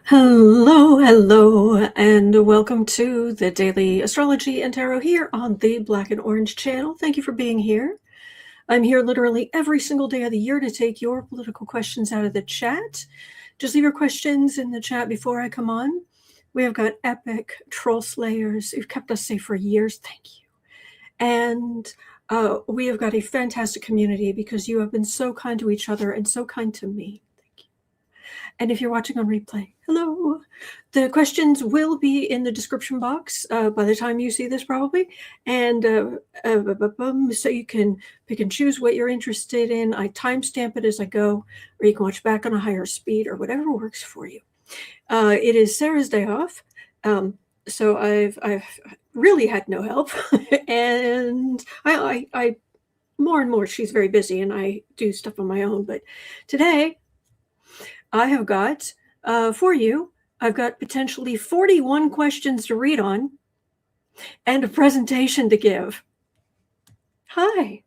Hello, and welcome to the Daily Astrology and Tarot here on the Black and Orange channel. Thank you for being here. I'm here literally every single day of the year to take your political questions out of the chat. Just leave your questions in the chat before I come on. We have got epic troll slayers who've kept us safe for years. Thank you. And we have got a fantastic community because you have been so kind to each other and so kind to me. And if you're watching on replay, hello. The questions will be in the description box by the time you see this probably. And so you can pick and choose what you're interested in. I timestamp it as I go, or you can watch back on a higher speed or whatever works for you. It is Sarah's day off. So I've really had no help. And I more and more, she's very busy and I do stuff on my own. But today, I have got, for you, I've got potentially 41 questions to read on and a presentation to give. Hi.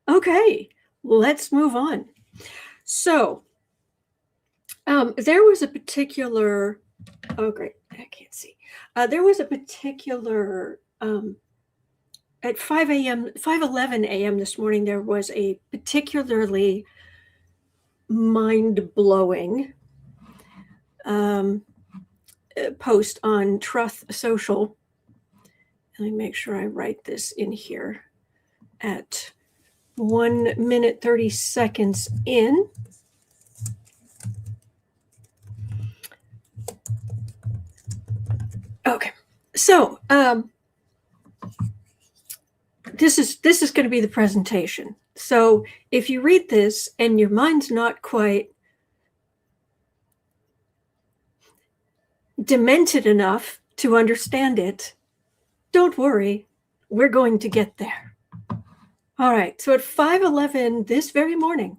Okay, let's move on. So, there was a particular, oh great, I can't see. There was a particular, at 5:11 a.m. this morning, there was a particularly mind-blowing post on Truth Social. Let me make sure I write this in here at 1 minute 30 seconds in. Okay, so this is going to be the presentation. So if you read this and your mind's not quite demented enough to understand it, don't worry, we're going to get there. All right, so at 5:11 this very morning,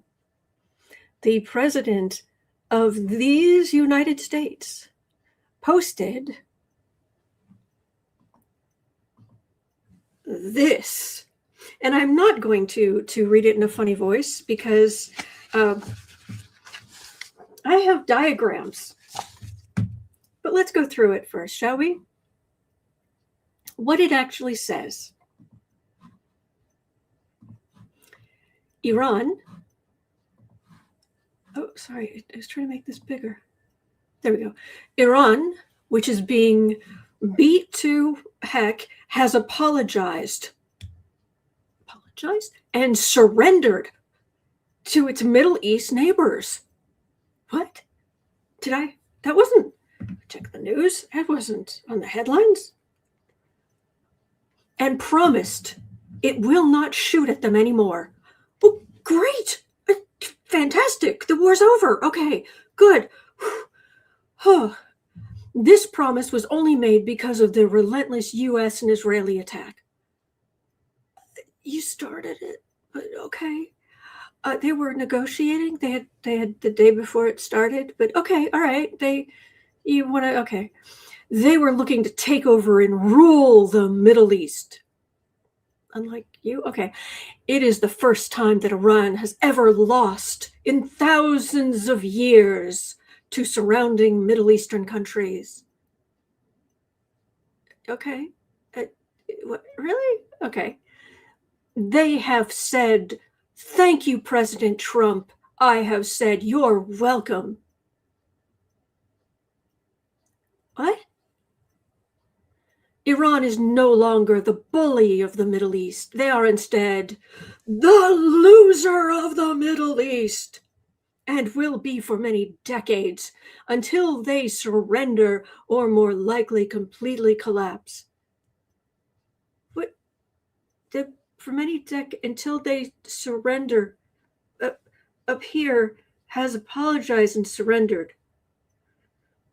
the president of these United States posted this. And I'm not going to read it in a funny voice because I have diagrams. But let's go through it first, shall we? What it actually says. Iran. Oh, sorry, I was trying to make this bigger. There we go. Iran, which is being beat to heck, has apologized and surrendered to its Middle East neighbors. What? That wasn't, check the news, that wasn't on the headlines. And promised it will not shoot at them anymore. Well, great, fantastic, the war's over, okay, good. This promise was only made because of the relentless US and Israeli attack. You started it, but okay. They were negotiating. They had the day before it started, but okay, all right. Okay. They were looking to take over and rule the Middle East. Unlike you, okay. It is the first time that Iran has ever lost in thousands of years to surrounding Middle Eastern countries. Okay. What, really? Okay. They have said, thank you, President Trump. I have said, you're welcome. What? Iran is no longer the bully of the Middle East. They are instead the loser of the Middle East, and will be for many decades until they surrender or more likely completely collapse. What? For many until they surrender. Up here has apologized and surrendered,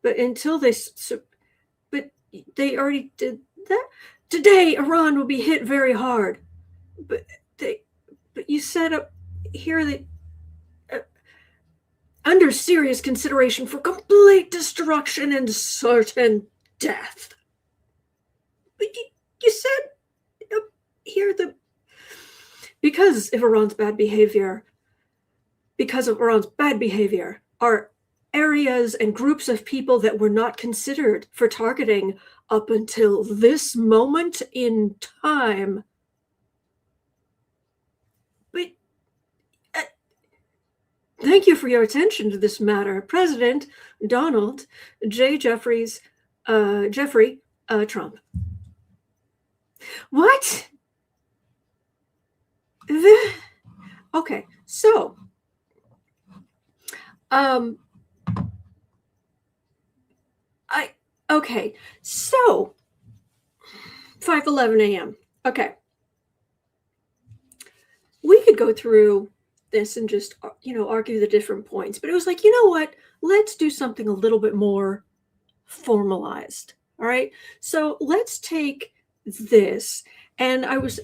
but until they already did that. Today Iran will be hit very hard, but you said up here that under serious consideration for complete destruction and certain death. But you said up here that because of Iran's bad behavior, our areas and groups of people that were not considered for targeting up until this moment in time. But thank you for your attention to this matter, President Donald J. Jeffrey Trump. What? Okay, so so 5:11 a.m. Okay, we could go through this and just argue the different points, but it was like, you know what? Let's do something a little bit more formalized. All right, so let's take this, and I was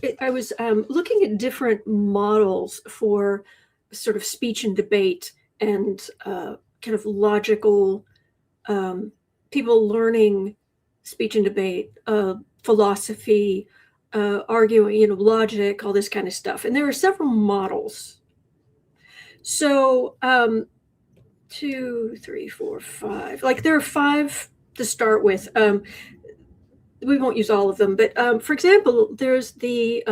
looking at different models for sort of speech and debate and kind of logical people learning speech and debate, philosophy, arguing, logic, all this kind of stuff. And there are several models. So 2, 3, 4, 5. Like there are 5 to start with. We won't use all of them, but for example, there's the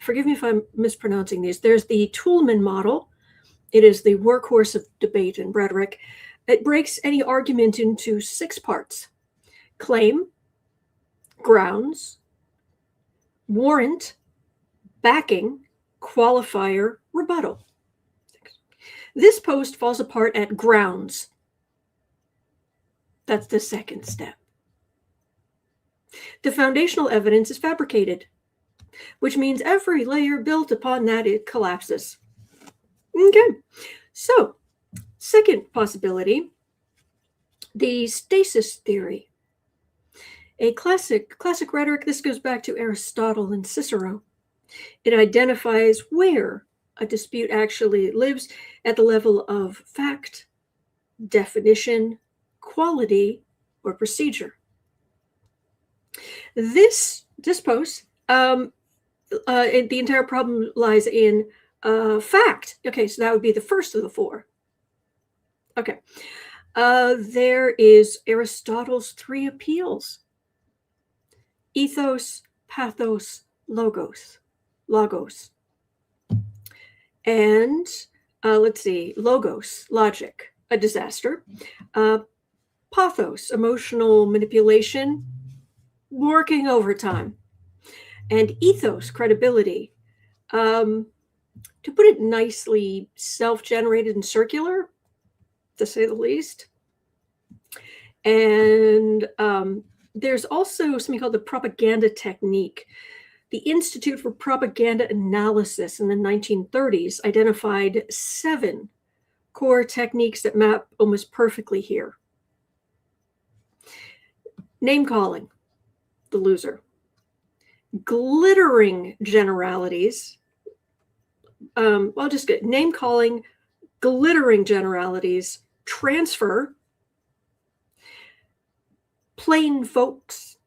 forgive me if I'm mispronouncing these. There's the Toulmin model. It is the workhorse of debate and rhetoric. It breaks any argument into 6 parts: claim, grounds, warrant, backing, qualifier, rebuttal. This post falls apart at grounds. That's the second step. The foundational evidence is fabricated, which means every layer built upon that, it collapses. Okay, so second possibility, the stasis theory. A classic rhetoric. This goes back to Aristotle and Cicero. It identifies where a dispute actually lives at the level of fact, definition, quality, or procedure. This post, the entire problem lies in fact. Okay, so that would be the first of the 4. Okay, there is Aristotle's 3 appeals: ethos, pathos, logos. And let's see, logos, logic, a disaster. Pathos, emotional manipulation, working overtime. And ethos, credibility. To put it nicely, self-generated and circular, to say the least. And there's also something called the propaganda technique. The Institute for Propaganda Analysis in the 1930s identified 7 core techniques that map almost perfectly here. Name calling, the loser. Glittering generalities. Well, just get name calling, glittering generalities, transfer, plain folks,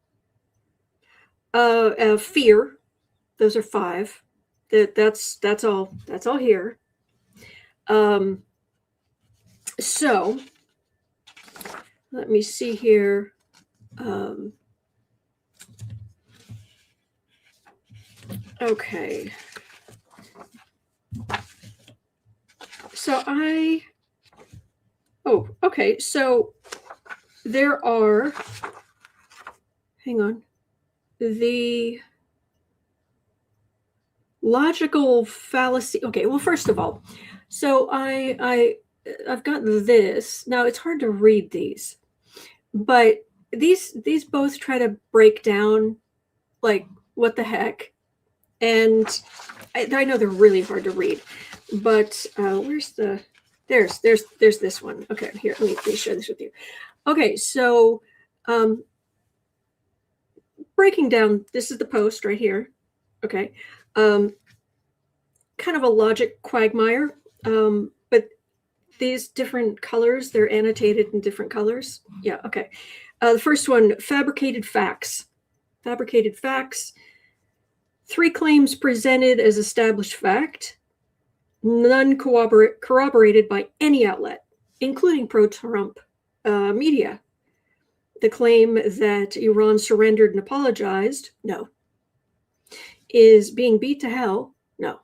fear. Those are 5. That's all here. So let me see here. Okay. So okay. So there are, hang on, the logical fallacy. Okay, well, first of all, so I've got this. Now it's hard to read these, but these both try to break down like what the heck. And I know they're really hard to read, but there's this one. Okay, here, let me share this with you. Okay, so breaking down, this is the post right here. Okay, kind of a logic quagmire, but these different colors, they're annotated in different colors. Yeah, okay. The first one, fabricated facts. Fabricated facts. 3 claims presented as established fact, none corroborated by any outlet, including pro-Trump media. The claim that Iran surrendered and apologized, no. Is being beat to hell, no.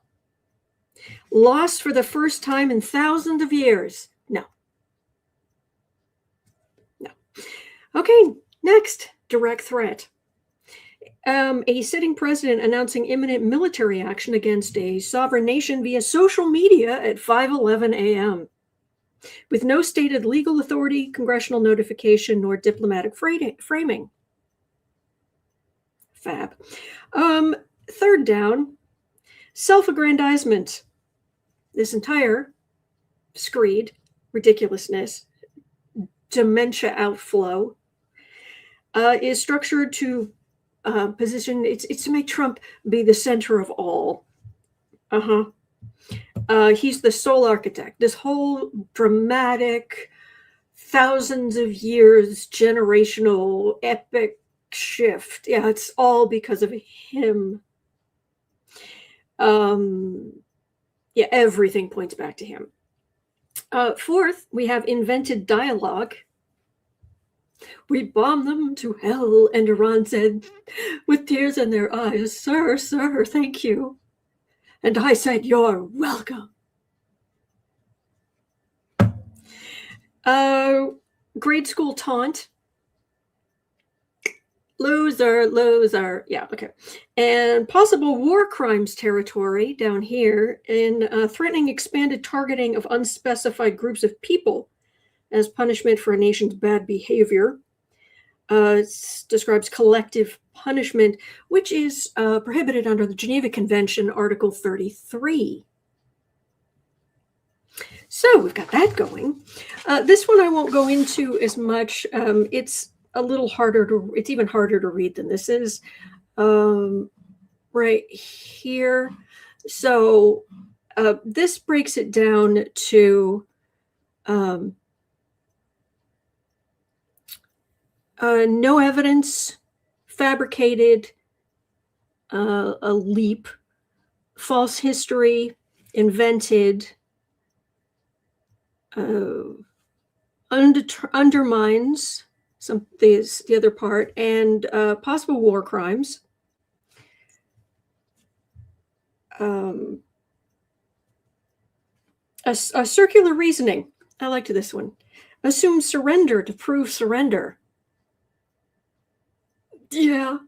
Lost for the first time in thousands of years, no. No. Okay, next, direct threat. A sitting president announcing imminent military action against a sovereign nation via social media at 5:11 a.m. with no stated legal authority, congressional notification, nor diplomatic framing. Fab. Third down, self-aggrandizement. This entire screed, ridiculousness, dementia outflow is structured to position, it's to make Trump be the center of all. He's the sole architect. This whole dramatic, thousands of years, generational, epic shift. Yeah, it's all because of him. Yeah, everything points back to him. Fourth, we have invented dialogue. We bombed them to hell, and Iran said, with tears in their eyes, "Sir, sir, thank you." And I said, "You're welcome." Grade school taunt. Loser. Yeah, okay. And possible war crimes territory down here in threatening expanded targeting of unspecified groups of people as punishment for a nation's bad behavior. Describes collective punishment, which is prohibited under the Geneva Convention, Article 33. So we've got that going. This one I won't go into as much. It's a little harder it's even harder to read than this is right here. So this breaks it down to no evidence, fabricated, a leap, false history, invented, undermines the other part, and possible war crimes. A circular reasoning. I liked this one. Assume surrender to prove surrender. Yeah.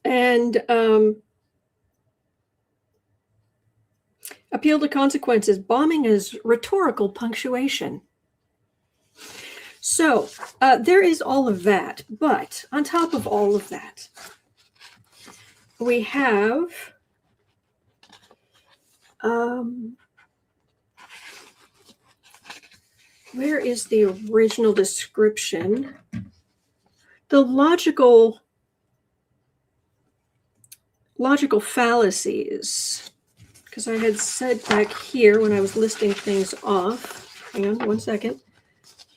And appeal to consequences. Bombing is rhetorical punctuation. So there is all of that. But on top of all of that, we have where is the original description? The logical fallacies, because I had said back here when I was listing things off. Hang on 1 second.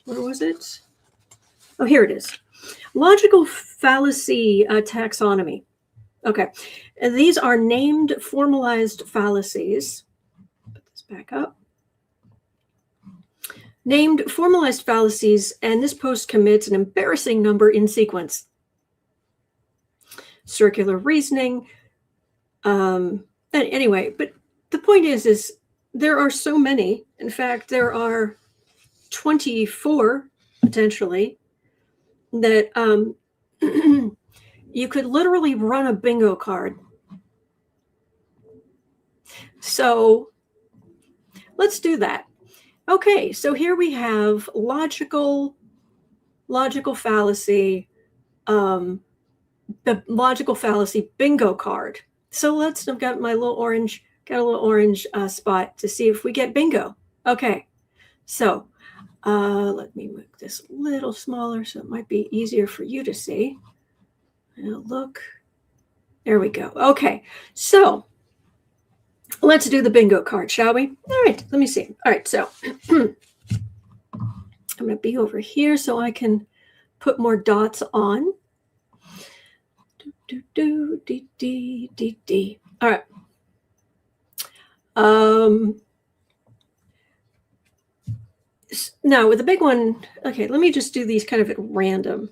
Where was it? Oh, here it is. Logical fallacy taxonomy. Okay. And these are named formalized fallacies. Put this back up. Named formalized fallacies, and this post commits an embarrassing number in sequence. Circular reasoning. Anyway, but the point is there are so many. In fact, there are 24 potentially that you could literally run a bingo card. So let's do that. Okay, so here we have logical fallacy, the logical fallacy bingo card. So I've got my little orange, spot to see if we get bingo. Okay, so let me make this a little smaller so it might be easier for you to see. Now look, there we go. Okay, so let's do the bingo card, shall we? All right, let me see. All right, so I'm going to be over here so I can put more dots on. All right. Now, with the big one, okay, let me just do these kind of at random.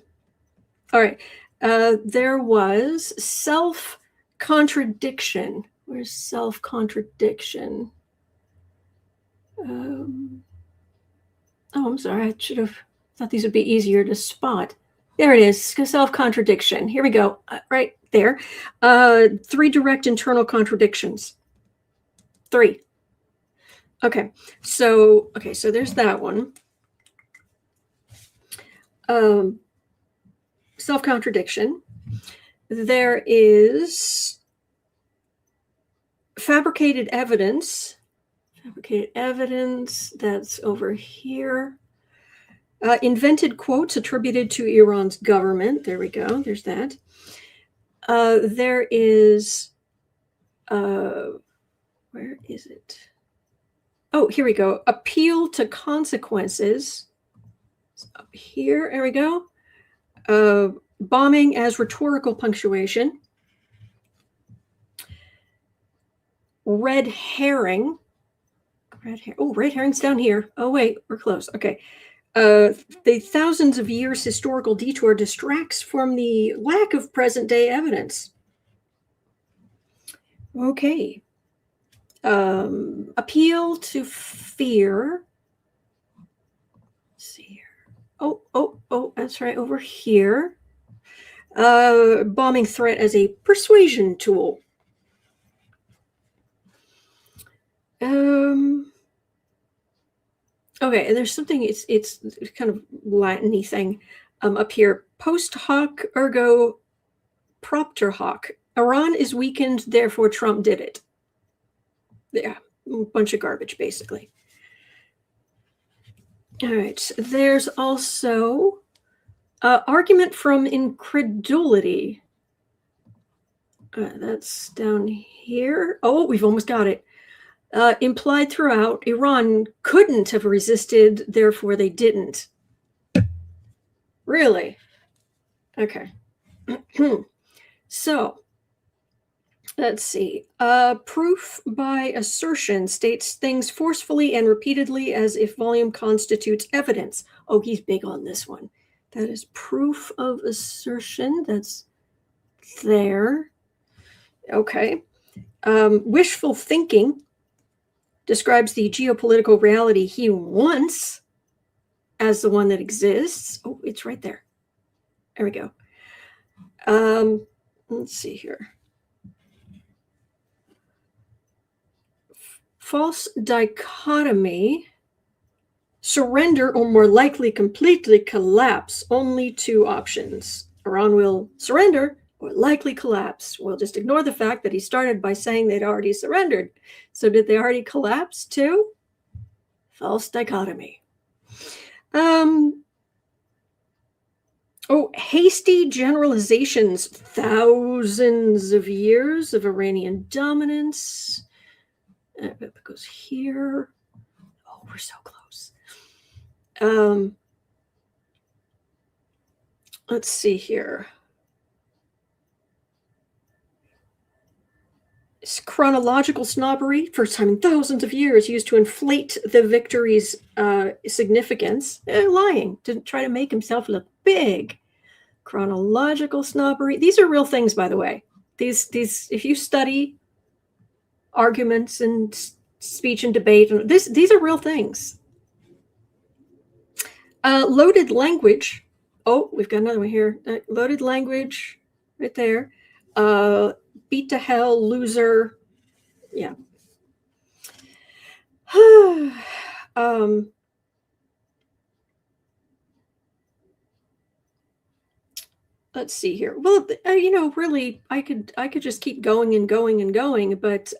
All right. There was self-contradiction. Where's self-contradiction? Oh, I'm sorry. I should have thought these would be easier to spot. There it is. Self-contradiction. Here we go. Right there. 3 direct internal contradictions. 3. Okay. So there's that one. Self-contradiction. There is fabricated evidence. Fabricated evidence. That's over here. Invented quotes attributed to Iran's government. There we go. There's that. There is, where is it? Oh, here we go. Appeal to consequences. It's up here. There we go. Bombing as rhetorical punctuation. Red herring. Red herring's down here. Oh, wait, we're close. Okay. The thousands of years historical detour distracts from the lack of present-day evidence. Okay. Appeal to fear. Let's see here. Oh, that's right, over here. Bombing threat as a persuasion tool. Okay, and there's something, it's kind of Latin-y thing up here. Post hoc ergo propter hoc. Iran is weakened, therefore Trump did it. Yeah, a bunch of garbage, basically. All right, there's also argument from incredulity. That's down here. Oh, we've almost got it. Implied throughout, Iran couldn't have resisted, therefore they didn't. Really? Okay. So, let's see. Proof by assertion states things forcefully and repeatedly as if volume constitutes evidence. Oh, he's big on this one. That is proof of assertion. That's there. Okay. Wishful thinking describes the geopolitical reality he wants as the one that exists. Oh, it's right there. There we go. Let's see here. False dichotomy. Surrender or more likely completely collapse. Only 2 options. Iran will surrender or likely collapse. We'll just ignore the fact that he started by saying they'd already surrendered. So did they already collapse too? False dichotomy. Hasty generalizations. Thousands of years of Iranian dominance. It goes here. Oh, we're so close. Let's see here. Chronological snobbery, first time in thousands of years, used to inflate the victory's significance. Lying to try to make himself look big. Chronological snobbery. These are real things, by the way. These, if you study arguments and speech and debate, these are real things. Loaded language. Oh, we've got another one here. Loaded language, right there. Beat to hell, loser. Yeah. Let's see here. Well, really, I could just keep going and going and going, but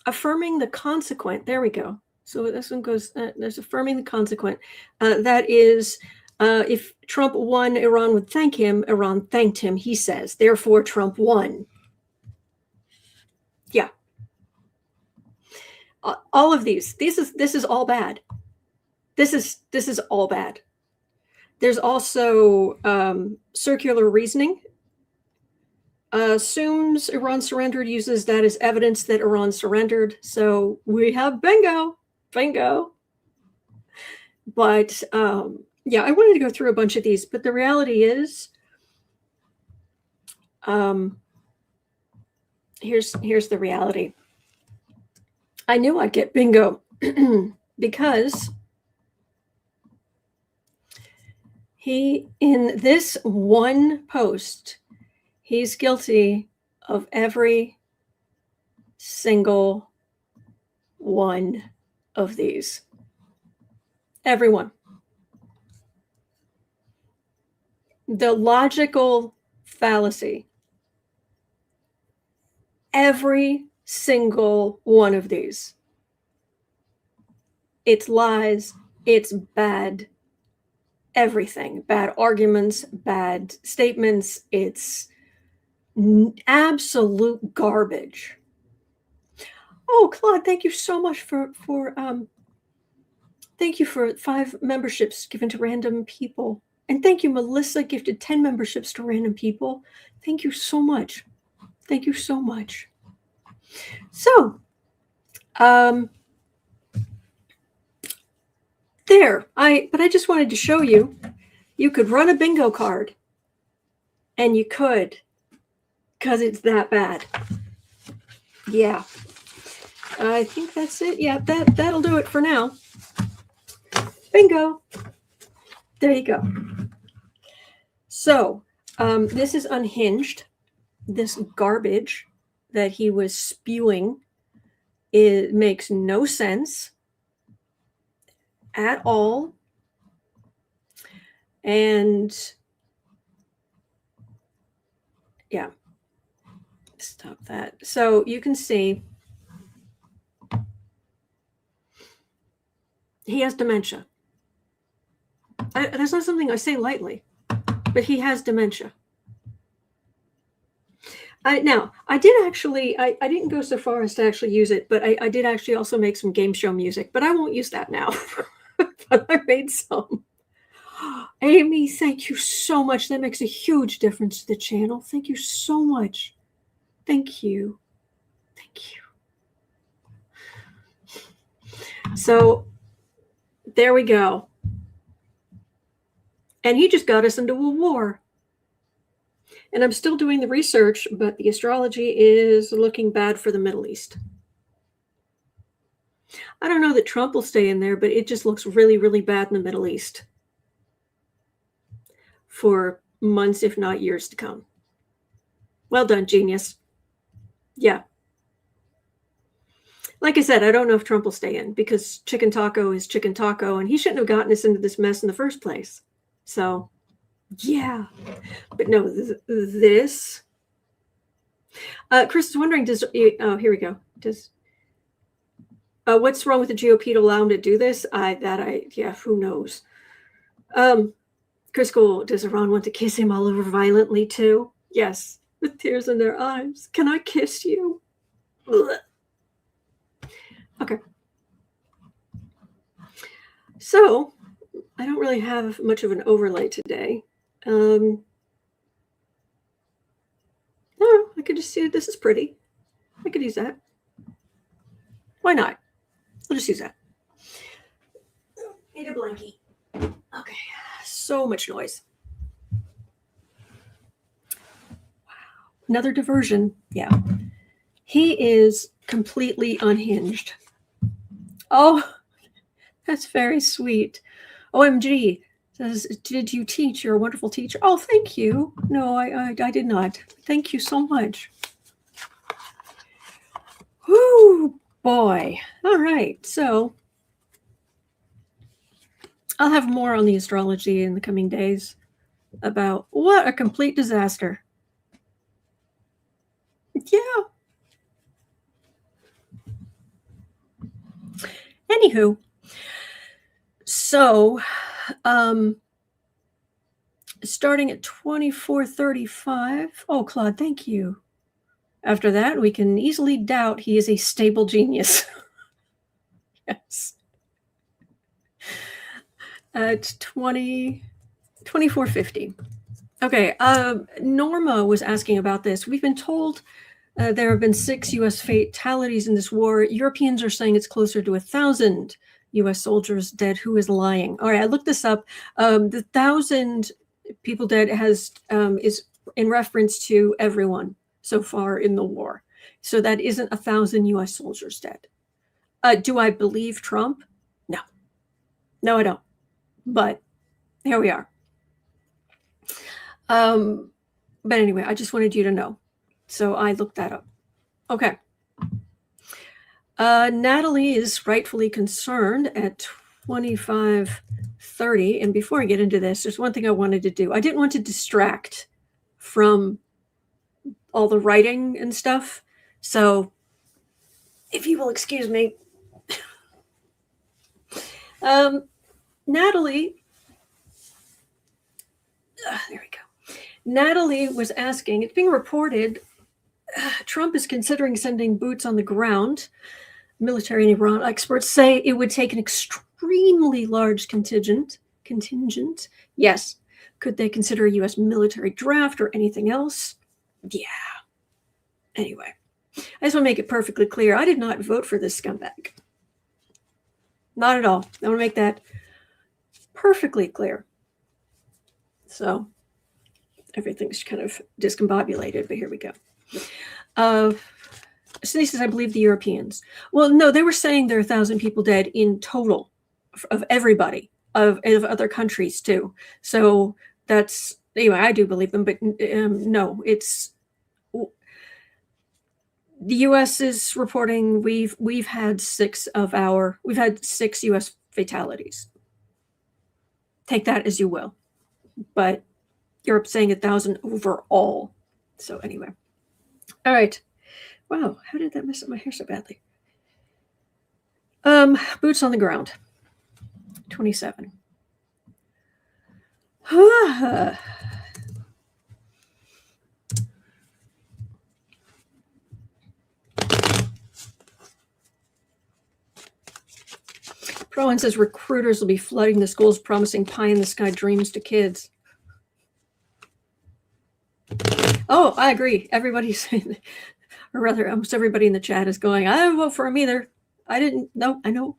affirming the consequent. There we go. So this one goes. There's affirming the consequent. That is. If Trump won, Iran would thank him. Iran thanked him, he says. Therefore, Trump won. Yeah. All of these. This is all bad. This is all bad. There's also circular reasoning. Assumes Iran surrendered, uses that as evidence that Iran surrendered. So we have bingo. Bingo. But yeah, I wanted to go through a bunch of these, but the reality is, here's the reality. I knew I'd get bingo because he, in this one post, he's guilty of every single one of these. Everyone. The logical fallacy. Every single one of these. It's lies. It's bad everything. Bad arguments, bad statements. It's absolute garbage. Oh, Claude, thank you so much for thank you for 5 memberships given to random people. And thank you, Melissa, gifted 10 memberships to random people. Thank you so much. Thank you so much. So, there, but I just wanted to show you, you could run a bingo card, and you could, because it's that bad. Yeah. I think that's it. Yeah, that'll do it for now. Bingo. There you go. So, this is unhinged. This garbage that he was spewing, it makes no sense at all. And yeah, stop that. So you can see he has dementia. That's not something I say lightly, but he has dementia. Now, I did actually, I didn't go so far as to actually use it, but I did actually also make some game show music, but I won't use that now. But I made some. Amy, thank you so much. That makes a huge difference to the channel. Thank you so much. Thank you. Thank you. So there we go. And he just got us into a war. And I'm still doing the research, but the astrology is looking bad for the Middle East. I don't know that Trump will stay in there, but it just looks really, really bad in the Middle East for months, if not years to come. Well done, genius. Yeah. Like I said, I don't know if Trump will stay in because chicken taco is chicken taco, and he shouldn't have gotten us into this mess in the first place. So, yeah. But no, this. Chris is wondering, oh, here we go. What's wrong with the GOP to allow him to do this? Yeah, who knows? Chris Cole, does Iran want to kiss him all over violently too? Yes, with tears in their eyes. Can I kiss you? Ugh. Okay. So, I don't really have much of an overlay today. No, I could just see this is pretty. I could use that. Why not? I'll just use that. Need a blankie. Okay. So much noise. Wow. Another diversion. Yeah. He is completely unhinged. Oh, that's very sweet. OMG. Says, did you teach? You're a wonderful teacher. Oh, thank you. No, I did not. Thank you so much. Whoo, boy. All right. So I'll have more on the astrology in the coming days about what a complete disaster. Yeah. Anywho, so starting at 2435. Oh, Claude, thank you. After that, we can easily doubt he is a stable genius. Yes. At 2450. Okay, Norma was asking about this. We've been told there have been 6 U.S. fatalities in this war. Europeans are saying it's closer to 1,000 U.S. soldiers dead. Who is lying? All right, I looked this up. The 1,000 people dead is in reference to everyone so far in the war. So that isn't 1,000 U.S. soldiers dead. Do I believe Trump? No. No, I don't. But here we are. But anyway, I just wanted you to know. So I looked that up. Okay. Natalie is rightfully concerned at 25:30. And before I get into this, there's one thing I wanted to do. I didn't want to distract from all the writing and stuff. So if you will excuse me. Natalie, there we go. Natalie was asking, it's being reported, Trump is considering sending boots on the ground. Military in Iran experts say it would take an extremely large contingent. Yes. Could they consider a U.S. military draft or anything else? Yeah. Anyway, I just want to make it perfectly clear. I did not vote for this scumbag. Not at all. I want to make that perfectly clear. So everything's kind of discombobulated, but here we go. Cindy says, I believe the Europeans. Well, no, they were saying there are 1,000 people dead in total of everybody, of other countries too. So that's, anyway, I do believe them, but no, it's, the U.S. is reporting we've had 6 U.S. fatalities. Take that as you will. But Europe saying 1,000 overall. So anyway. All right. Wow, how did that mess up my hair so badly? Boots on the ground. 27. Prowan says recruiters will be flooding the schools promising pie-in-the-sky dreams to kids. Oh, I agree. Everybody's saying, or rather, almost everybody in the chat is going, I don't vote for him either. I didn't. No, I know.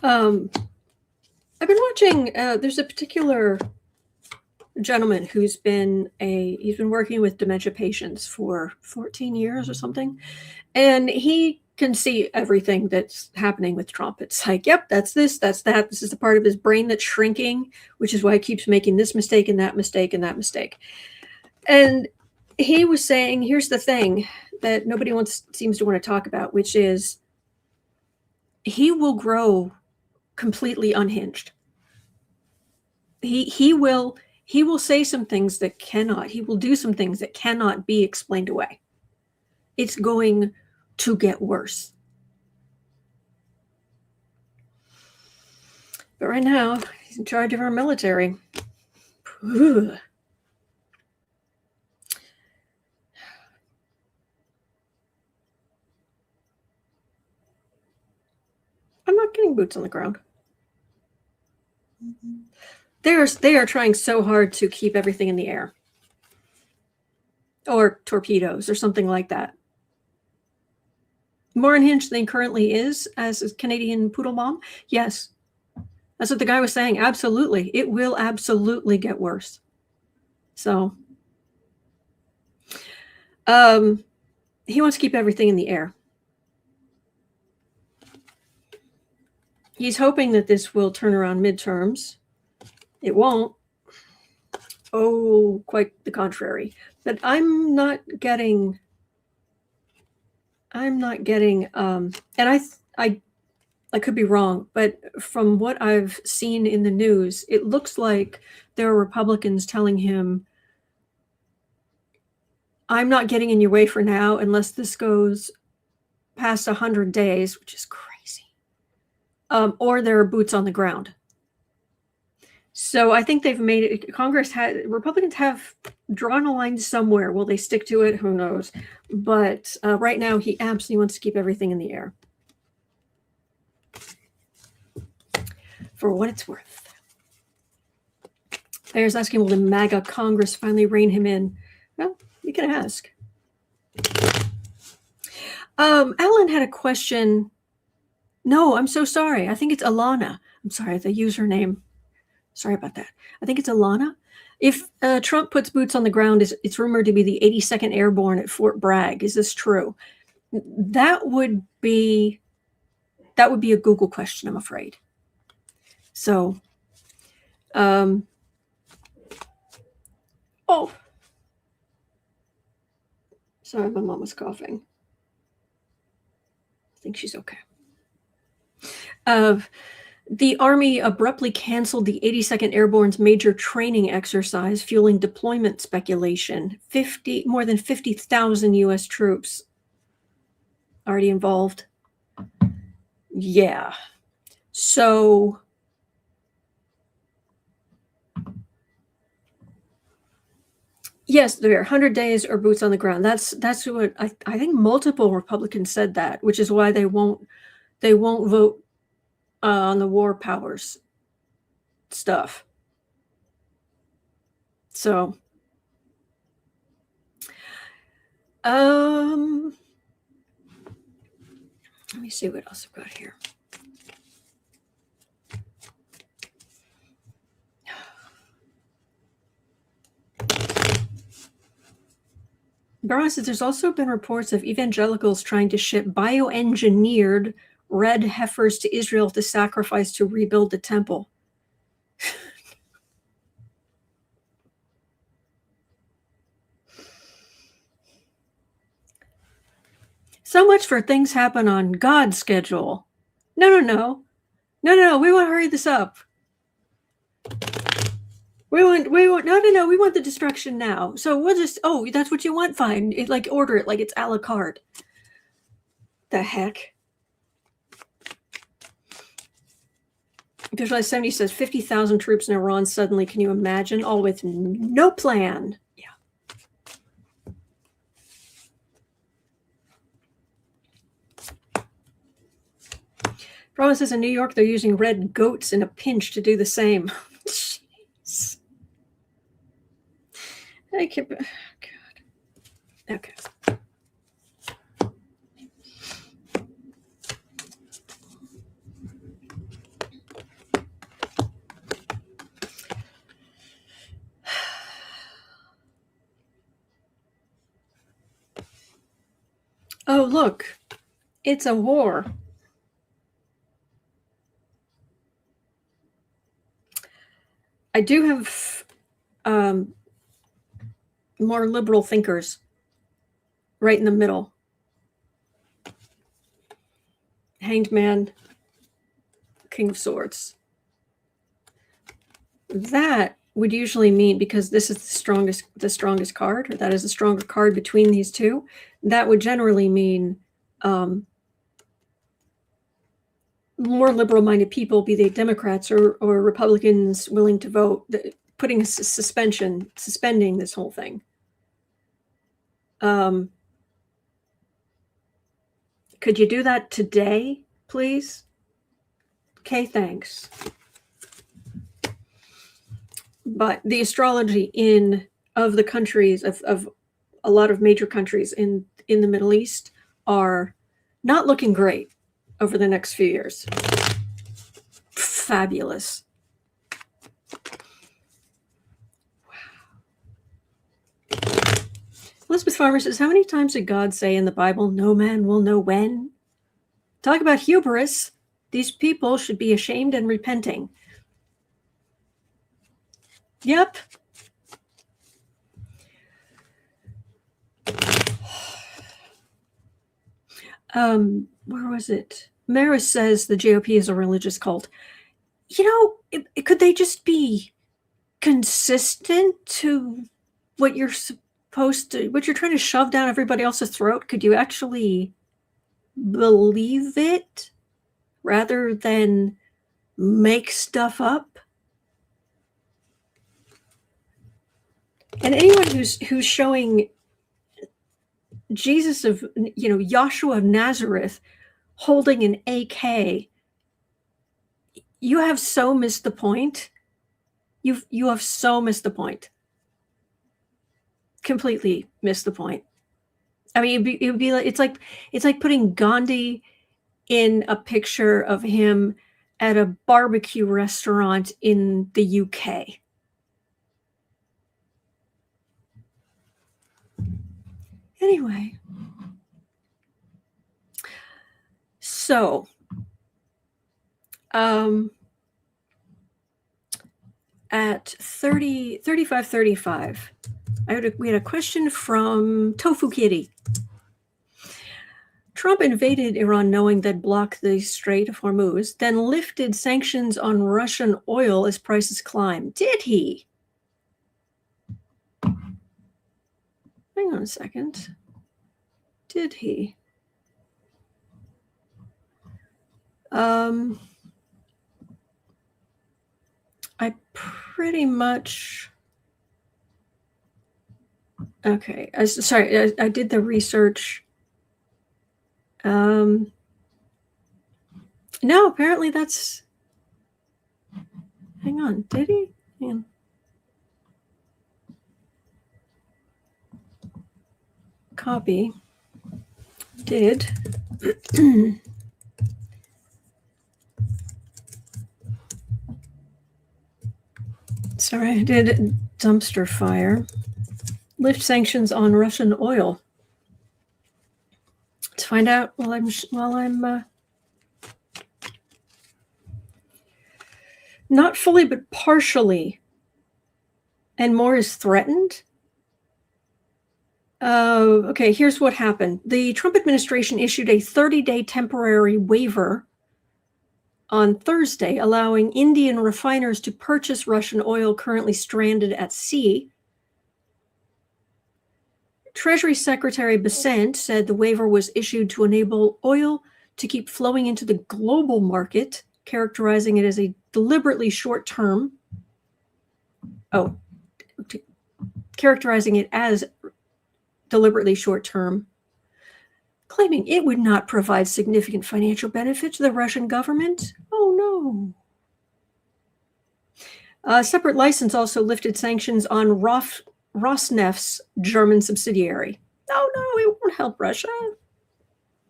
I've been watching, there's a particular gentleman who's he's been working with dementia patients for 14 years or something. And he can see everything that's happening with Trump. It's like, yep, that's this, that's that. This is the part of his brain that's shrinking, which is why he keeps making this mistake and that mistake and that mistake. And he was saying, here's the thing that nobody seems to want to talk about, which is he will grow completely unhinged. He will say some things that he will do some things that cannot be explained away. It's going to get worse. But right now, he's in charge of our military. Ugh. I'm not getting boots on the ground. They are trying so hard to keep everything in the air. Or torpedoes or something like that. More unhinged than currently is as a Canadian poodle mom? Yes. That's what the guy was saying. Absolutely. It will absolutely get worse. So he wants to keep everything in the air. He's hoping that this will turn around midterms. It won't. Oh, quite the contrary. But I'm not getting, and I could be wrong, but from what I've seen in the news, it looks like there are Republicans telling him, I'm not getting in your way for now unless this goes past 100 days, which is crazy. Or there are boots on the ground. So I think they've made it, Republicans have drawn a line somewhere. Will they stick to it? Who knows? But right now he absolutely wants to keep everything in the air. for what it's worth. There's asking, will the MAGA Congress finally rein him in? Well, you can ask. Alan had a question. No, I'm so sorry. I think it's Alana. I'm sorry, the username. Sorry about that. I think it's Alana. If Trump puts boots on the ground, it's rumored to be the 82nd Airborne at Fort Bragg. Is this true? That would be a Google question, I'm afraid. So, oh, sorry, my mom was coughing. I think she's okay. The Army abruptly canceled the 82nd Airborne's major training exercise, fueling deployment speculation. More than 50,000 U.S. troops already involved. Yeah. So yes, there are 100 days or boots on the ground. That's what I think multiple Republicans said that, which is why they won't vote on the war powers stuff. So, let me see what else I've got here. Brian says there's also been reports of evangelicals trying to ship bioengineered red heifers to Israel to sacrifice to rebuild the temple. So much for things happen on God's schedule. No. We want to hurry this up. We want the destruction now. So we'll just, that's what you want? Fine. Order it like it's a la carte. The heck? Visualize 70 says 50,000 troops in Iran suddenly. Can you imagine? All with no plan. Yeah. Rowan says in New York, they're using red goats in a pinch to do the same. Jeez. I can't, God. Okay. Oh, look, it's a war. I do have more liberal thinkers right in the middle. Hanged Man, King of Swords. That would usually mean, because this is the strongest card, or that is the stronger card between these two, that would generally mean more liberal-minded people, be they Democrats or Republicans, willing to vote, putting suspending this whole thing. Could you do that today, please? Okay, thanks. But the astrology of the countries, of a lot of major countries in the Middle East, are not looking great over the next few years. Fabulous. Wow. Elizabeth Farmer says, how many times did God say in the Bible, no man will know when? Talk about hubris. These people should be ashamed and repenting. Yep. Where was it? Maris says the GOP is a religious cult. Could they just be consistent to what you're what you're trying to shove down everybody else's throat? Could you actually believe it rather than make stuff up? And anyone who's showing Jesus of, Yahshua of Nazareth holding an AK, You have so missed the point. You have so missed the point. Completely missed the point. I mean, it'd be like it's like putting Gandhi in a picture of him at a barbecue restaurant in the UK. Anyway, so at 35:35, we had a question from Tofu Kitty. Trump invaded Iran knowing that blocked the Strait of Hormuz, then lifted sanctions on Russian oil as prices climb. Did he? Hang on a second. Did he? I pretty much... Okay, sorry, I did the research. No, apparently that's... Hang on, did he? Hang on. Copy. Did. Sorry, I did dumpster fire. Lift sanctions on Russian oil. Let's find out while I'm not fully but partially, and more is threatened. Okay, here's what happened. The Trump administration issued a 30-day temporary waiver on Thursday, allowing Indian refiners to purchase Russian oil currently stranded at sea. Treasury Secretary Bessent said the waiver was issued to enable oil to keep flowing into the global market, characterizing it as a deliberately short-term. Characterizing it as deliberately short-term, claiming it would not provide significant financial benefit to the Russian government. Oh, no. A separate license also lifted sanctions on Rosneft's German subsidiary. Oh, no, it won't help Russia.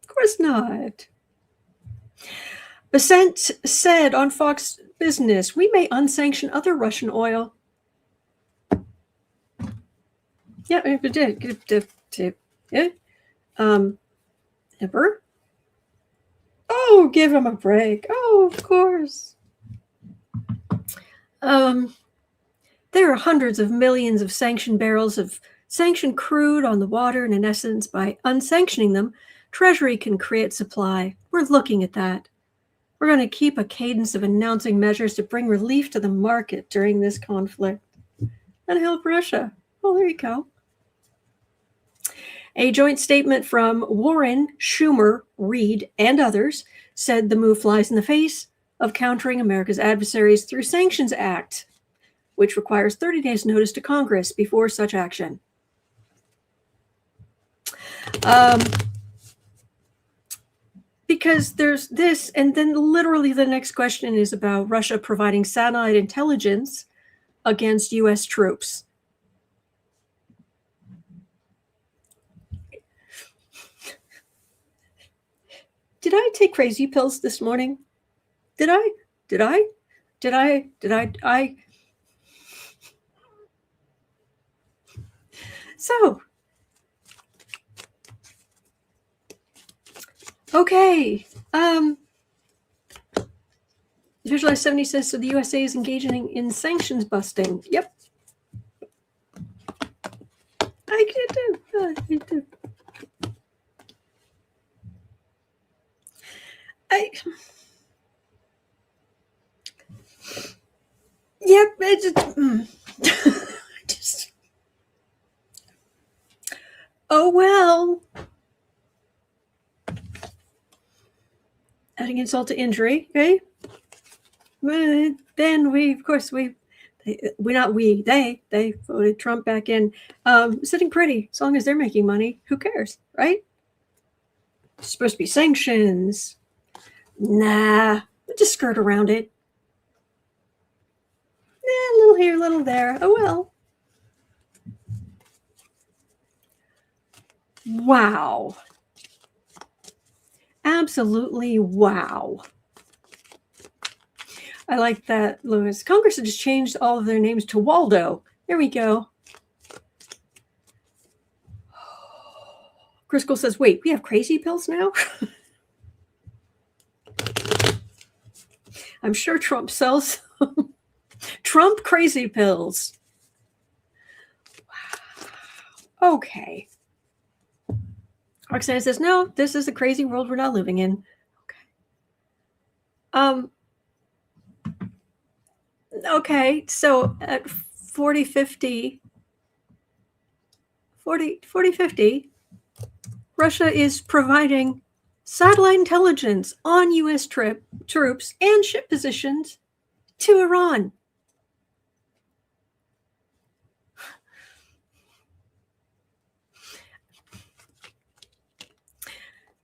Of course not. Bessent said on Fox Business, we may unsanction other Russian oil. Yeah, it did. Yeah. Ever? Oh, give him a break. Oh, of course. There are hundreds of millions of sanctioned barrels of sanctioned crude on the water, and in essence, by unsanctioning them, Treasury can create supply. We're looking at that. We're going to keep a cadence of announcing measures to bring relief to the market during this conflict and help Russia. Oh, there you go. A joint statement from Warren, Schumer, Reid, and others said the move flies in the face of countering America's adversaries through Sanctions Act, which requires 30 days notice to Congress before such action. Because there's this, and then literally the next question is about Russia providing satellite intelligence against U.S. troops. Did I take crazy pills this morning? Did I? So, okay. Visualize 70 says, so the USA is engaging in sanctions busting. Yep. I do. Yep, just oh well. Adding insult to injury, okay? Then they voted Trump back in. Sitting pretty, as long as they're making money, who cares, right? It's supposed to be sanctions. Nah, just skirt around it. a little here, a little there. Oh, well. Wow. Absolutely wow. I like that, Lewis. Congress has just changed all of their names to Waldo. There we go. Crisco says, wait, we have crazy pills now? I'm sure Trump sells Trump crazy pills. Wow. Okay. Roxanne says, no, this is a crazy world we're not living in. Okay. Okay, so at 40-50, Russia is providing satellite intelligence on U.S. troops and ship positions to Iran.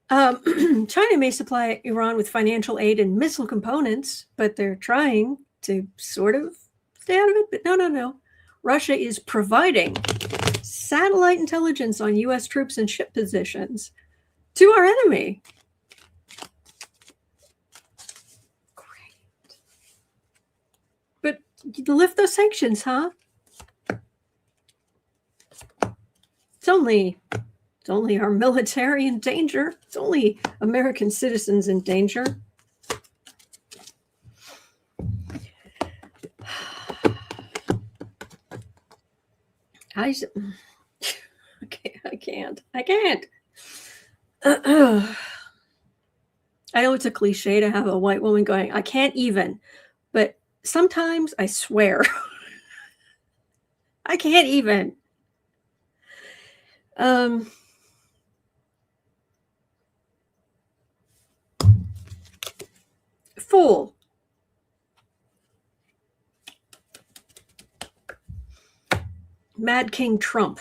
China may supply Iran with financial aid and missile components, but they're trying to sort of stay out of it. But no. Russia is providing satellite intelligence on U.S. troops and ship positions to our enemy. Great. But lift those sanctions, huh? It's only our military in danger. It's only American citizens in danger. I can't. I know it's a cliche to have a white woman going, I can't even, but sometimes I swear, I can't even. Fool. Mad King Trump.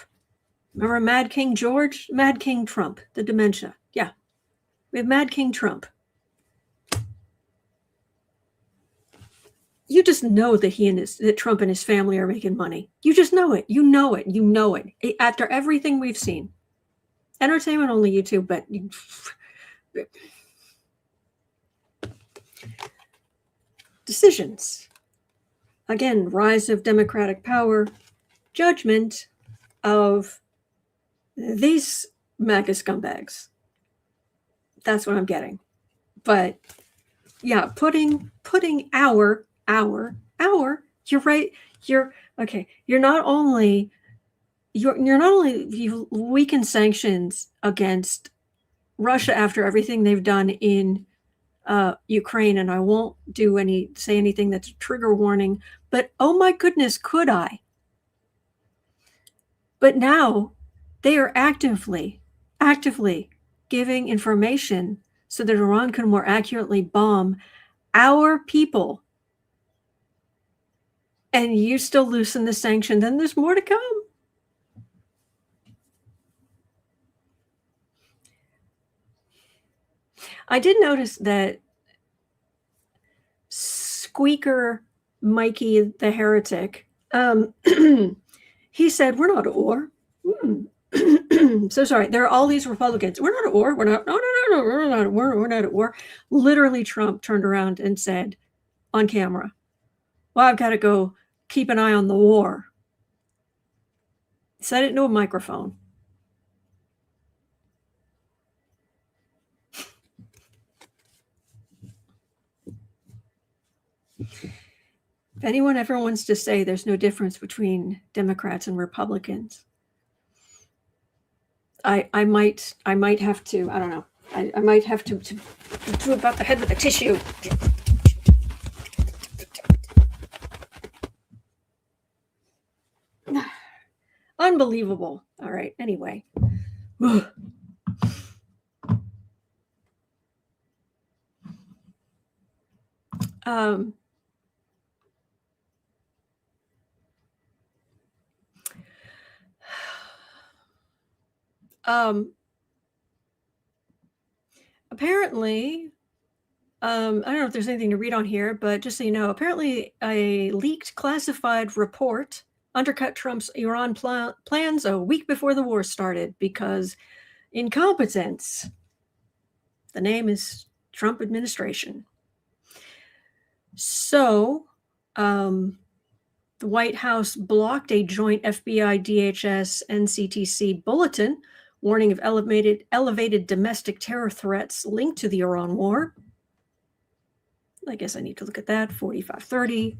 Remember Mad King George? Mad King Trump, the dementia. Yeah. We have Mad King Trump. You just know that that Trump and his family are making money. You just know it. You know it. After everything we've seen. Entertainment only YouTube, but decisions. Again, rise of democratic power, judgment of these MAGA scumbags. That's what I'm getting. But yeah, putting our, you're right. You've weakened sanctions against Russia after everything they've done in Ukraine, and I won't say anything that's a trigger warning, but oh my goodness, could I? But now they are actively giving information so that Iran can more accurately bomb our people. And you still loosen the sanction, then there's more to come. I did notice that Squeaker Mikey the Heretic, he said, we're not at war. So sorry. There are all these Republicans. We're not at war. We're not. No. We're not at war. We're not at war. Literally, Trump turned around and said on camera, well, I've got to go keep an eye on the war. Said it into a microphone. If anyone ever wants to say there's no difference between Democrats and Republicans, I might have to, I don't know. I might have to do about the head with a tissue. Unbelievable. All right. Anyway. Apparently I don't know if there's anything to read on here, but just so you know, apparently a leaked classified report undercut Trump's Iran plans a week before the war started because incompetence. The name is Trump administration. So, the White House blocked a joint FBI DHS NCTC bulletin warning of elevated domestic terror threats linked to the Iran war. I guess I need to look at that. 4530.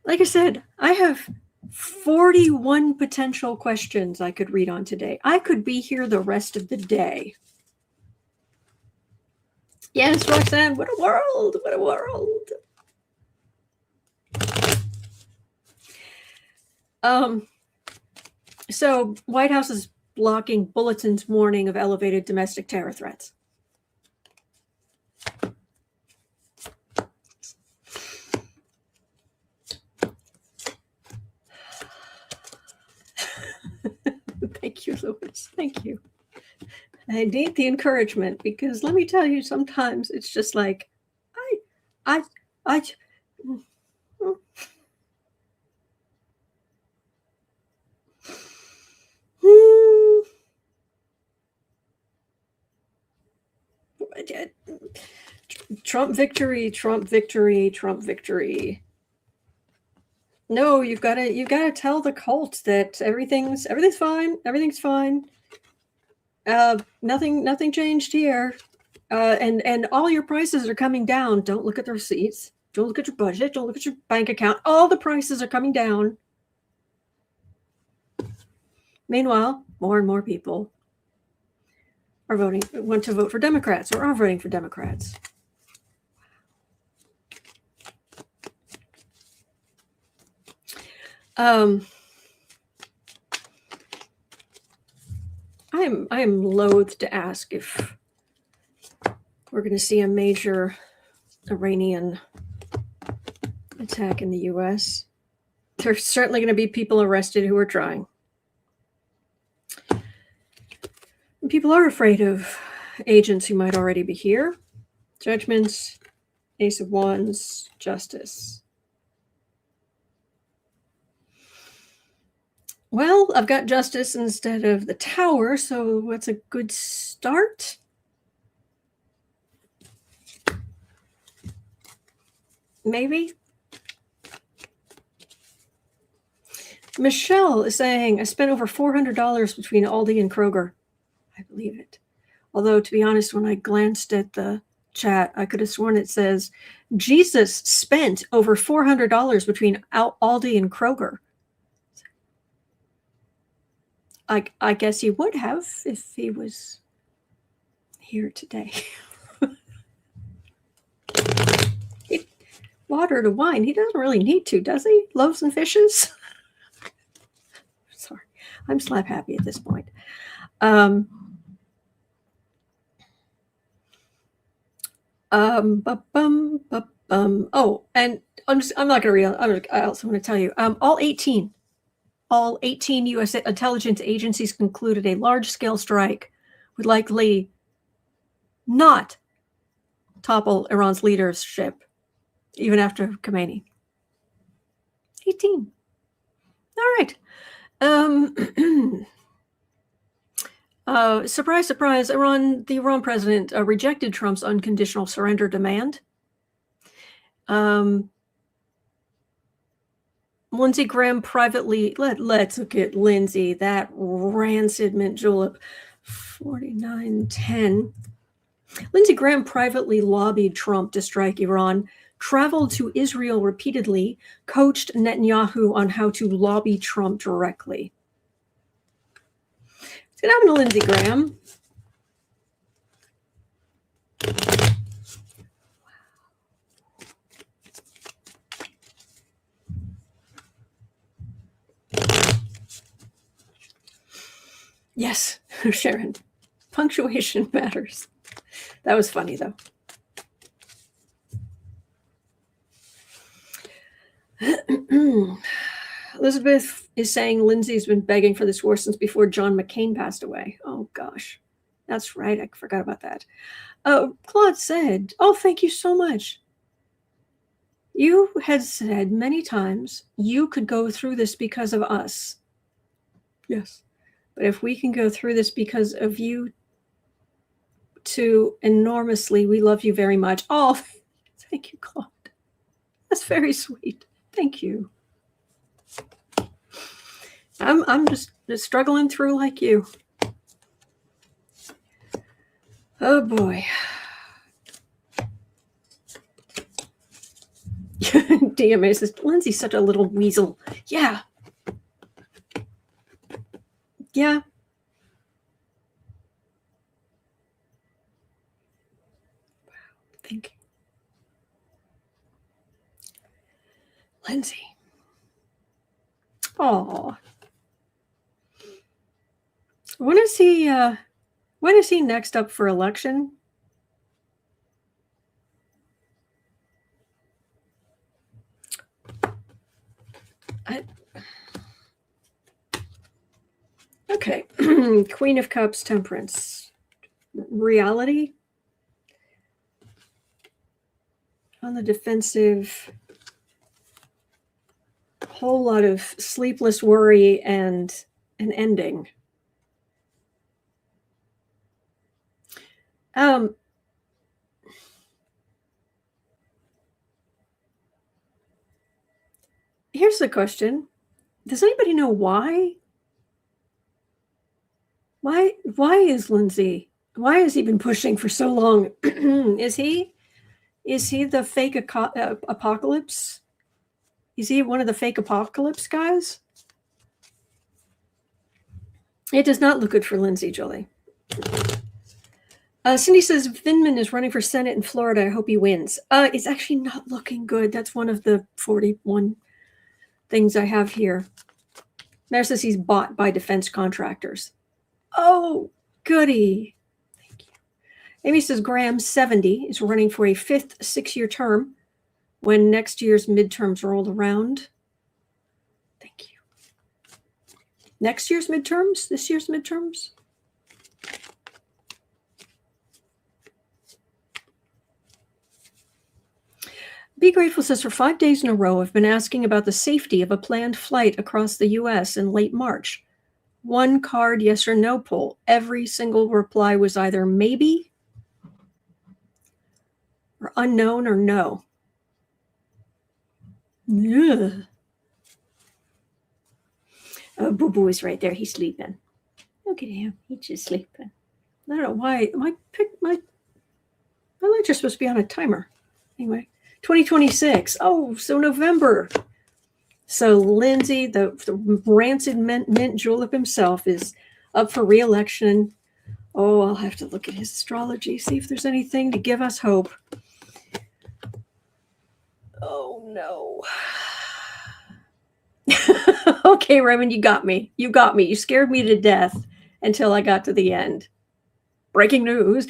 Like I said, I have 41 potential questions I could read on today. I could be here the rest of the day. Yes, Roxanne, what a world! What a world! So White House is blocking bulletins warning of elevated domestic terror threats. Thank you, Louis. Thank you. I need the encouragement because let me tell you, sometimes it's just like, I. Trump victory, Trump victory, Trump victory. No, you've got to tell the cult that everything's fine. Everything's fine. Nothing changed here. And all your prices are coming down. Don't look at the receipts. Don't look at your budget. Don't look at your bank account. All the prices are coming down. Meanwhile, more and more people want to vote for Democrats or are voting for Democrats. I am loath to ask if we're going to see a major Iranian attack in the U.S. There's certainly going to be people arrested who are trying. And people are afraid of agents who might already be here. Judgments, Ace of Wands, Justice. Well, I've got Justice instead of the Tower, so what's a good start? Maybe. Michelle is saying, I spent over $400 between Aldi and Kroger. I believe it. Although, to be honest, when I glanced at the chat, I could have sworn it says, Jesus spent over $400 between Aldi and Kroger. I guess he would have if he was here today. Water to wine. He doesn't really need to, does he? Loaves and fishes. Sorry, I'm slap happy at this point. Oh, and I'm not going to read. I also want to tell you, all 18 U.S. intelligence agencies concluded a large-scale strike would likely not topple Iran's leadership, even after Khomeini. 18. All right. Surprise, surprise, the Iran president rejected Trump's unconditional surrender demand. Lindsey Graham privately, let's look at Lindsey, that rancid mint julep, 4910. Lindsey Graham privately lobbied Trump to strike Iran, traveled to Israel repeatedly, coached Netanyahu on how to lobby Trump directly. What's going to happen to Lindsey Graham? Yes, Sharon. Punctuation matters. That was funny, though. Elizabeth is saying Lindsey's been begging for this war since before John McCain passed away. Oh, gosh. That's right. I forgot about that. Claude said, oh, thank you so much. You had said many times you could go through this because of us. Yes. But if we can go through this because of you too enormously, we love you very much. Oh, thank you, Claude. That's very sweet. Thank you. I'm just struggling through like you. Oh boy. DMA says Lindsay's such a little weasel. Yeah. Yeah. Thank you. Lindsay. Oh. When is he next up for election? Okay. Queen of Cups, Temperance. Reality. On the defensive. Whole lot of sleepless worry and an ending. Here's the question. Does anybody know why? Why is Lindsey? Why has he been pushing for so long? Is he the fake apocalypse? Is he one of the fake apocalypse guys? It does not look good for Lindsey, Julie. Cindy says Vindman is running for Senate in Florida. I hope he wins. It's actually not looking good. That's one of the 41 things I have here. There says he's bought by defense contractors. Oh, goody. Thank you. Amy says Graham, 70, is running for a fifth 6-year term when next year's midterms rolled around. Thank you. Next year's midterms? This year's midterms? Be Grateful says, for 5 days in a row, I've been asking about the safety of a planned flight across the U.S. in late March. One card yes or no poll. Every single reply was either maybe or unknown or no. Ugh. Oh, Boo Boo is right there. He's sleeping. Look at him. He's just sleeping. I don't know why. My lights are supposed to be on a timer. Anyway, 2026. Oh, so November. So Lindsey, the rancid mint julep himself, is up for re-election. Oh, I'll have to look at his astrology, see if there's anything to give us hope. Oh, no. Okay, Raymond, you got me. You got me. You scared me to death until I got to the end. Breaking news.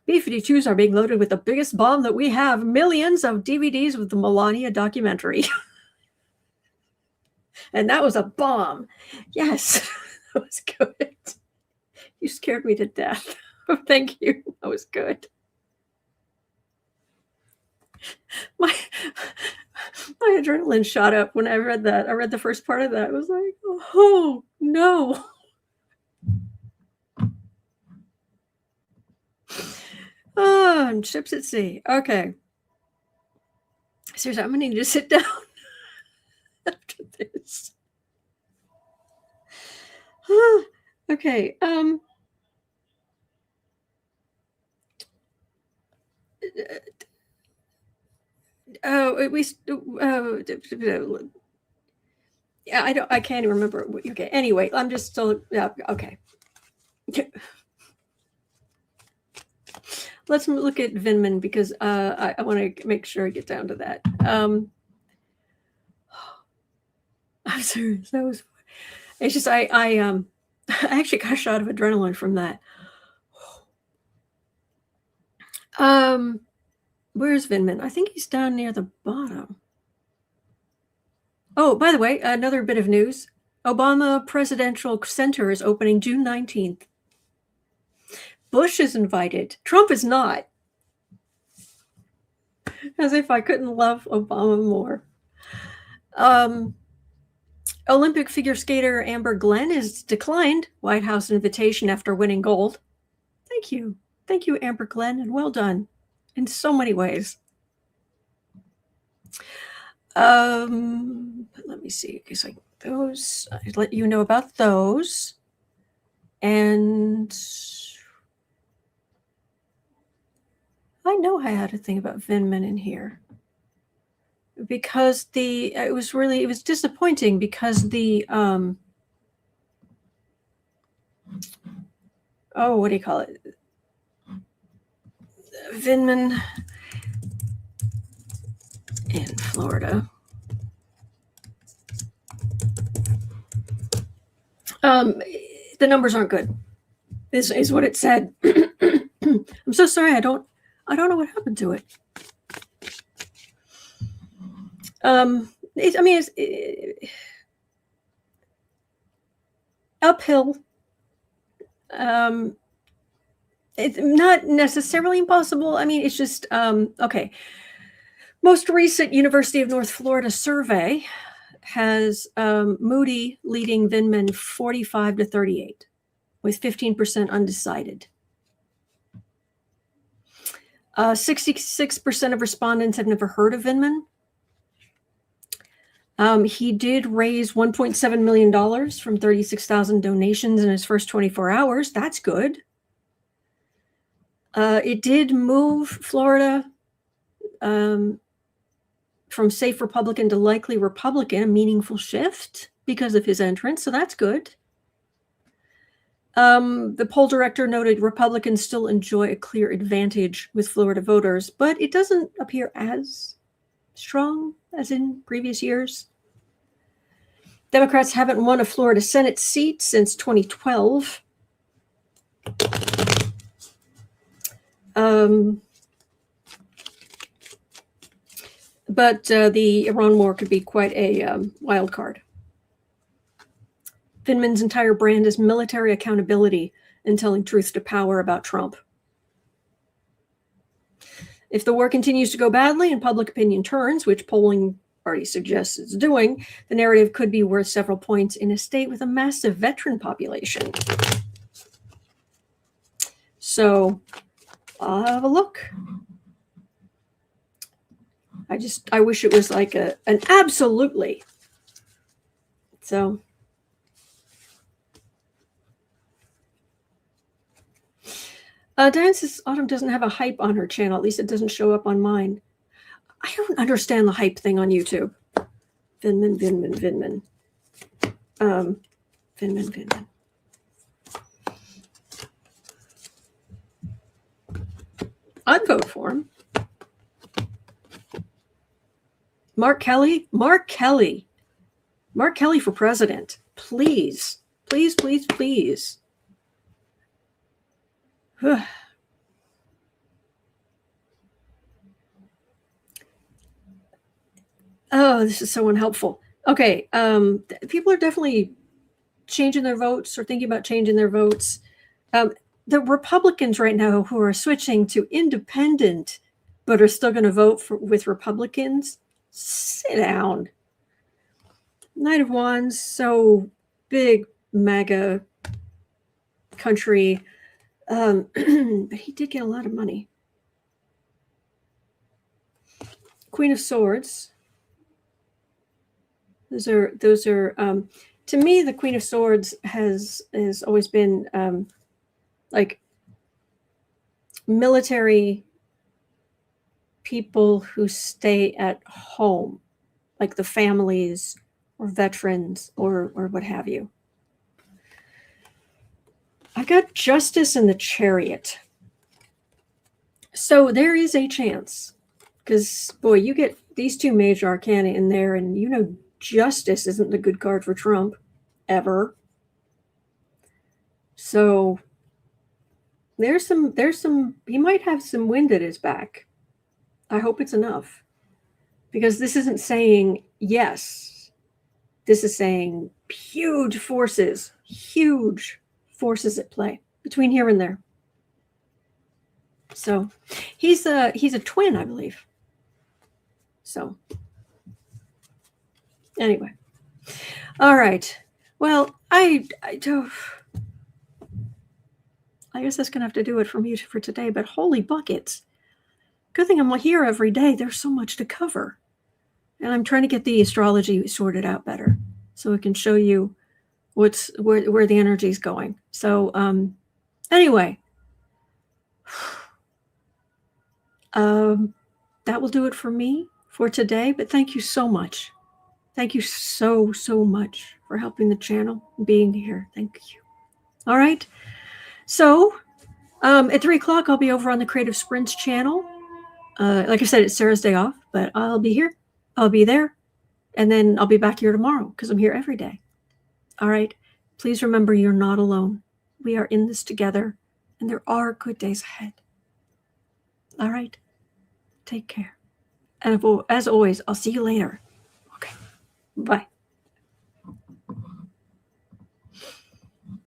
B-52s are being loaded with the biggest bomb that we have. Millions of DVDs with the Melania documentary. And that was a bomb. Yes, that was good. You scared me to death. Thank you. That was good. My adrenaline shot up when I read that. I read the first part of that. I was like, oh, no. Oh, ships at sea. Okay. Seriously, I'm going to need to sit down after this. Okay. Yeah, I can't even remember. Okay. Anyway, I'm just still, yeah, okay. Let's look at Vindman because I want to make sure I get down to that. I'm serious. That was. It's just I actually got a shot of adrenaline from that. Where's Vindman? I think he's down near the bottom. Oh, by the way, another bit of news. Obama Presidential Center is opening June 19th. Bush is invited. Trump is not. As if I couldn't love Obama more. Olympic figure skater Amber Glenn has declined White House invitation after winning gold. Thank you. Thank you, Amber Glenn, and well done in so many ways. Let me see, because those, I let you know about those. And I know I had a thing about Vindman in here. Because it was disappointing because the what do you call it? Vindman in Florida. The numbers aren't good. This is what it said. I'm so sorry. I don't know what happened to it. It's uphill. It's not necessarily impossible. I mean, it's just okay. Most recent University of North Florida survey has Moody leading Vindman 45-38, with 15% undecided. 66% of respondents have never heard of Vindman. He did raise $1.7 million from 36,000 donations in his first 24 hours. That's good. It did move Florida from safe Republican to likely Republican, a meaningful shift because of his entrance. So that's good. The poll director noted Republicans still enjoy a clear advantage with Florida voters, but it doesn't appear as strong as in previous years. Democrats haven't won a Florida Senate seat since 2012. But the Iran war could be quite a wild card. Vindman's entire brand is military accountability and telling truth to power about Trump. If the war continues to go badly and public opinion turns, which polling already suggests it's doing, the narrative could be worth several points in a state with a massive veteran population. So I'll have a look. I wish it was like an absolutely. So Diane says Autumn doesn't have a hype on her channel. At least it doesn't show up on mine. I don't understand the hype thing on YouTube. Vindman. Vindman. I'd vote for him. Mark Kelly for president. Please. Oh, this is so unhelpful. Okay, people are definitely changing their votes or thinking about changing their votes. The Republicans right now who are switching to independent but are still going to vote with Republicans, sit down. Knight of Wands, so big, mega country. But he did get a lot of money. Queen of Swords. Those are to me, the Queen of Swords has always been like military people who stay at home, like the families or veterans or what have you. I've got Justice in the Chariot. So there is a chance, because boy, you get these two major arcana in there, and you know Justice isn't the good card for Trump ever. So there's some he might have some wind at his back. I hope it's enough, because this isn't saying yes. This is saying huge forces at play between here and there. So he's a twin, I believe. So anyway, all right. Well, I guess that's gonna have to do it for me for today. But holy buckets! Good thing I'm here every day. There's so much to cover, and I'm trying to get the astrology sorted out better so it can show you where the energy is going. So anyway, that will do it for me for today. But thank you so much. Thank you so much for helping the channel, being here. Thank you. All right. So at 3 o'clock, I'll be over on the Creative Sprints channel. Like I said, it's Sarah's day off, but I'll be here. I'll be there. And then I'll be back here tomorrow because I'm here every day. All right. Please remember you're not alone. We are in this together, and there are good days ahead. All right. Take care. And as always, I'll see you later.